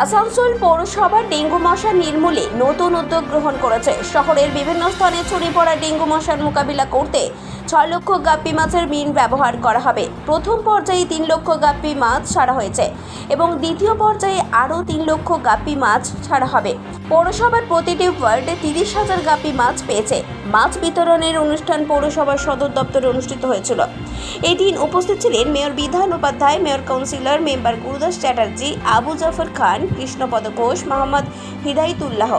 আসানসোল পৌরসভা ডেঙ্গু মশা নির্মূলে নতুন উদ্যোগ গ্রহণ করেছে। শহরের বিভিন্ন স্থানে ছড়িয়ে পড়া ডেঙ্গু মশার মোকাবিলা করতে 6 লক্ষ গাপ্পি মাছের বিন ব্যবহার করা হবে। প্রথম পর্যায়ে 3 লক্ষ গাপ্পি মাছ ছাড়া হয়েছে এবং দ্বিতীয় পর্যায়ে আরও 3 লক্ষ গাপ্পি মাছ ছাড়া হবে। পৌরসভার প্রতিটি ওয়ার্ডে 30,000 গাপ্পি মাছ পেয়েছে। মাছ বিতরণের অনুষ্ঠান পৌরসভার সদর দপ্তরে অনুষ্ঠিত হয়েছিল। এই দিন উপস্থিত ছিলেন mayor Bidhan Upadhyay, mayor councillor member Gurudas Chatterjee, Abu Jafar Khan, Krishnapada Ghosh, Mohammad Hidayatullah,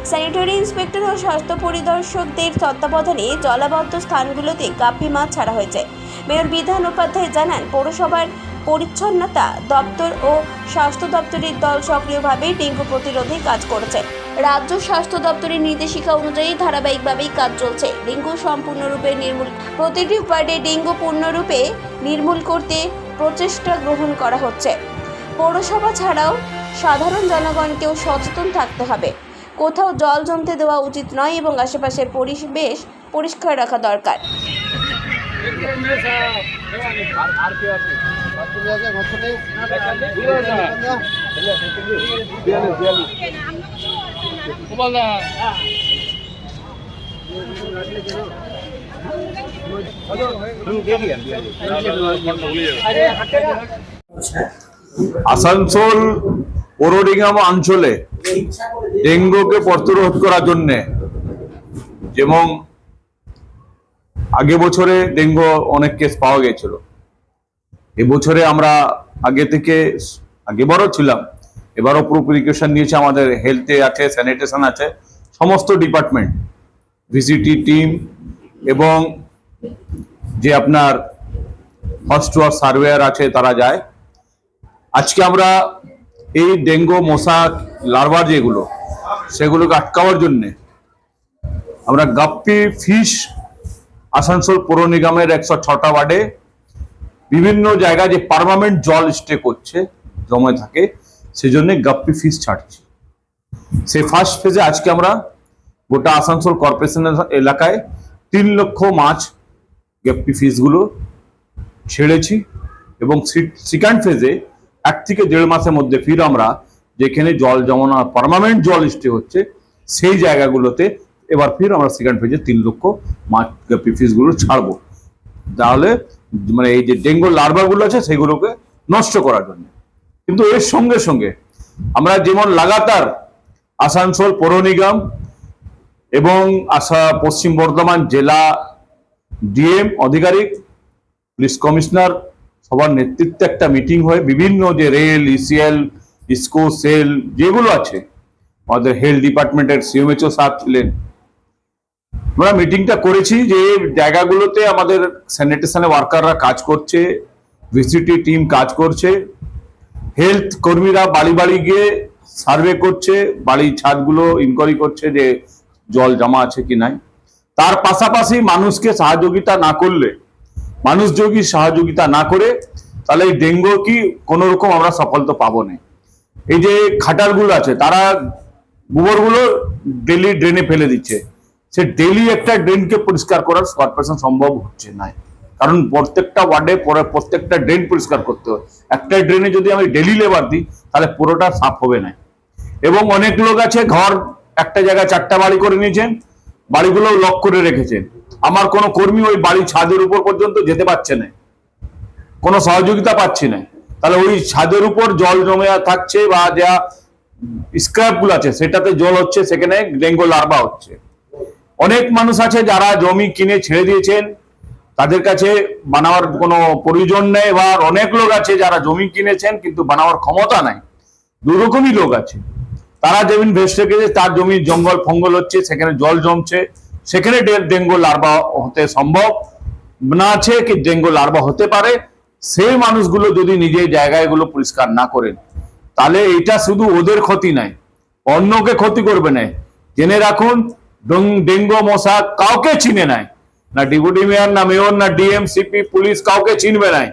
sanitary inspector ও স্বাস্থ্য পরিদর্শকদের তত্ত্বাবধানে জলাবদ্ধ স্থানগুলোতে গাপ্পি মাছ ছাড়া হয়েছে। মেয়র বিধান উপাধ্যায় জানান, পৌরসভার পরিচ্ছন্নতা দপ্তর ও স্বাস্থ্য দপ্তরের দল সক্রিয়ভাবে ডেঙ্গু প্রতিরোধে কাজ করছে। রাজ্য স্বাস্থ্য দপ্তরের নির্দেশিকা অনুযায়ী ধারাবাহিকভাবেই কাজ চলছে। ডেঙ্গু সম্পূর্ণরূপে নির্মূল, প্রতিটি ওয়ার্ডে ডেঙ্গু পূর্ণরূপে নির্মূল করতে প্রচেষ্টা গ্রহণ করা হচ্ছে। পৌরসভা ছাড়াও সাধারণ জনগণকেও সচেতন থাকতে হবে। কোথাও জল জমতে দেওয়া উচিত নয় এবং আশেপাশের পরিবেশ পরিষ্কার রাখা দরকার। আসানসোল পৌর নিগম অঞ্চলে ডেঙ্গুকে প্রতিরোধ করার জন্য, যেমন আগে বছরে ডেঙ্গু অনেক কেস পাওয়া গেছিল, এবছরে আমরা আগেবারও ছিলাম, এবারও পুরো প্রিকশন নিয়েছে। আমাদের হেলথে আছে, স্যানিটেশন আছে, সমস্ত ডিপার্টমেন্ট, ভিসিটি টিম এবং যে আপনার ফার্স্ট ওয়ার সার্ভেয়ার আছে তারা যায়। আজকে আমরা এই ডেঙ্গু মশা লার্ভার যেগুলো সেগুলোকে আটকাবার জন্যে আমরা গাপ্পি ফিশ আসানসোল পৌর নিগমের 106টা ওয়ার্ডে বিভিন্ন জায়গায় যে পার্মানেন্ট জল স্টে করছে, জমে থাকে, সেজন্য গাপ্পি ফিশ ছাড়ছি। সেই ফার্স্ট ফেজে আজকে আমরা গোটা আসানসোল কর্পোরেশনের এলাকায় 3 লক্ষ মাছ গাপ্পি ফিশগুলো ছেড়েছি এবং সেকেন্ড ফেজে 1 থেকে 1.5 মাসের মধ্যে ফির আমরা যেখানে জল জমানো পার্মানেন্ট জল স্টে হচ্ছে সেই জায়গাগুলোতে এবার ফির আমরা সেকেন্ড ফেজে 3 লক্ষ মাছ গাপ্পি ফিশগুলো ছাড়বো, তাহলে মানে এই যে ডেঙ্গু লার্ভাগুলো আছে সেগুলোকে নষ্ট করার জন্য। কিন্তু এর সঙ্গে সঙ্গে আমরা যেমন লাগাতার আসানসোল পৌর নিগম এবং পশ্চিম বর্ধমান জেলা ডিএম আধিকারিক, পুলিশ কমিশনার সবার নেতৃত্বে একটা মিটিং হয়ে বিভিন্ন যে রেল, ইসিএল, ইসকো, সেল যেগুলো আছে, আমাদের হেলথ ডিপার্টমেন্টের সিএমএচও সাহেব ছিলেন, আমরা মিটিংটা করেছি যে জায়গাগুলোতে আমাদের স্যানিটেশনের ওয়ার্কাররা কাজ করছে, ভিসিটি টিম কাজ করছে, হেলথ কর্মীরা বাড়ি বাড়ি গিয়ে সার্ভে করছে, বাড়ির ছাদগুলো ইনকোয়ারি করছে যে জল জমা আছে কি নাই। তার পাশাপাশি মানুষকে সহযোগিতা না করলে, মানুষ যদি সহযোগিতা না করে, তাহলে এই ডেঙ্গু কি কোনো রকম আমরা সফলতা পাবো না। এই যে খাটারগুলো আছে তারা গোবরগুলো ডেলি ড্রেনে ফেলে দিচ্ছে, সে ডেলি একটা ড্রেনকে পরিষ্কার করার কর্পোরেশন সম্ভব হচ্ছে না, কারণ প্রত্যেকটা ওয়ার্ডে প্রত্যেকটা ড্রেন পরিষ্কার করতে হয়। একটা ড্রেনে যদি আমি ডেলি লেবার দিই তাহলে পুরোটা সাফ হবে না। এবং অনেক লোক আছে ঘর একটা জায়গায় 4টা বাড়ি করে নিয়েছেন, বাড়িগুলো লক করে রেখেছেন, আমার কোনো কর্মী ওই বাড়ির ছাদের উপর পর্যন্ত যেতে পারছে না, কোনো সহযোগিতা পাচ্ছি না। তাহলে ওই ছাদের উপর জল জমে থাকছে বা যা স্ক্র্যাপ গুলো আছে সেটাতে জল হচ্ছে, সেখানে ডেঙ্গু লার্ভা হচ্ছে। অনেক মানুষ আছে যারা জমি কিনে ছেড়ে দিয়েছেন, তাদের কাছে বানাবার কোনো প্রয়োজন নেই, বা অনেক লোক আছে যারা জমি কিনেছেন কিন্তু বানাবার ক্ষমতা নাই। দুরকমই লোক আছে, তারা জমিন ভেসে গেছে, তার জমি জঙ্গল ফঙ্গল হচ্ছে, সেখানে জল জমছে, সেখানে ডেঙ্গু লার্ভা হতে সম্ভব না আছে কি ডেঙ্গু লার্ভা হতে পারে। সেই মানুষগুলো যদি নিজের জায়গাগুলো পরিষ্কার না করেন তাহলে এটা শুধু ওদের ক্ষতি নাই, অন্যকে ক্ষতি করবে না। জেনে রাখুন, ডেঙ্গু মশা কাউকে চিনে নাই, না ডেপুটি মেয়র, না মেয়র, না ডিএম, সিপি, পুলিশ কাউকে চিনবে নাই।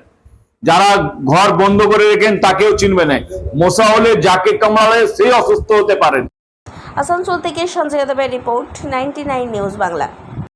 যারা ঘর বন্ধ করে রেখেন তাকেও চিনবে না। মশা হলে যাকে কামড়ালে সে অসুস্থ হতে পারেন। আসানসোল থেকে সঞ্জয় যাদবের রিপোর্ট, 99 নিউজ বাংলা।